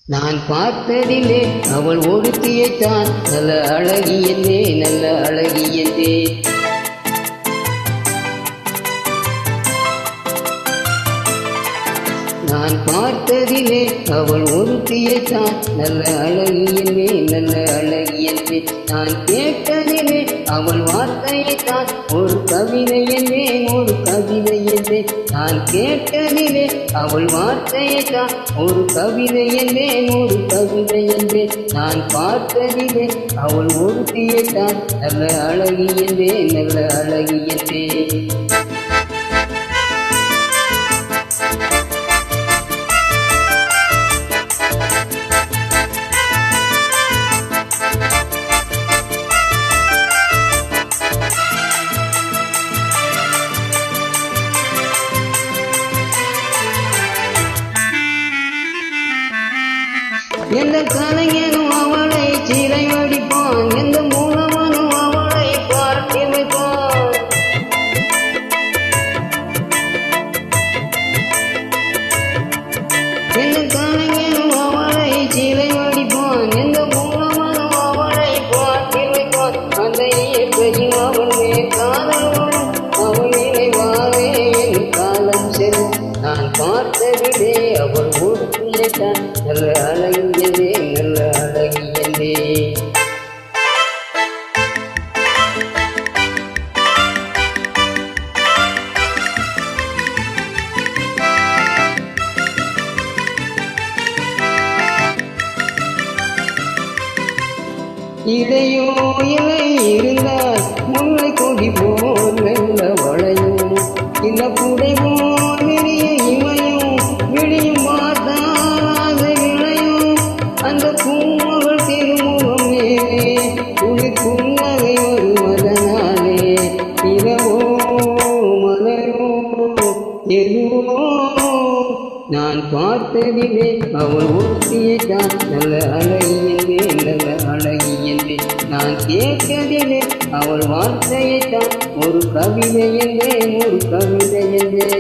நான் பார்த்ததிலே அவள் ஒருத்தியைத்தான் நல்ல அழகி என்றே நல்ல அழகி என்றே. நான் பார்த்ததிலே அவள் ஒருத்தியைத்தான் நல்ல அழகி என்றே நல்ல அழகி என்றே. நான் கேட்டதிலே அவள் வார்த்தையைத்தான் ஒரு கவிதை என்றேன் ஒரு கவிதை என்றேன். நான் கேட்டதிலே அவள் வார்த்தையைத்தான் ஒரு கவிதை என்றேன் ஒரு கவிதை என்றேன். நான் பார்த்ததிலே அவள் ஒருத்தியைத்தான் நல்ல அழகி என்றே நல்ல அழகி என்றே. எந்த கலைஞனும் அவளை சிலை வடிப்பான், எந்த மூலவனும் அவளை பார்த்து வைப்பான். எந்த கலைஞனும் அவளை சிலை வடிப்பான், எந்த மூலவனும் அவளை பார்த்து வைப்பான். அந்த இயற்கையும் அவள் மேல் காதலும் அவள் நினைவாரே என் காலம் செல்லும். நான் பார்த்ததிலே அவள் ஒருத்தியைத்தான் நல்ல அழகி என்றே நல்ல அழகி என்றே. இடையோ இலை இருந்தால் முல்லை கொடி போல் நல்ல வளையும், இல்ல புடை போல் விரிய இமையும் விழியும் பார்த்தால் விளையும். அந்த பூமகள் திருமுகம் மேலே குளிர் புன்னகை ஒரு மதனாலே இரவோ மலரோ எதுவோ. நான் பார்த்ததிலே அவள் ஒருத்தியைத்தான் நல்ல அழகி என்றே நல்ல அழகி என்றே. நான் கேட்டதிலே அவள் வார்த்தையைத்தான் ஒரு கவிதை என்றே ஒரு கவிதை என்றே.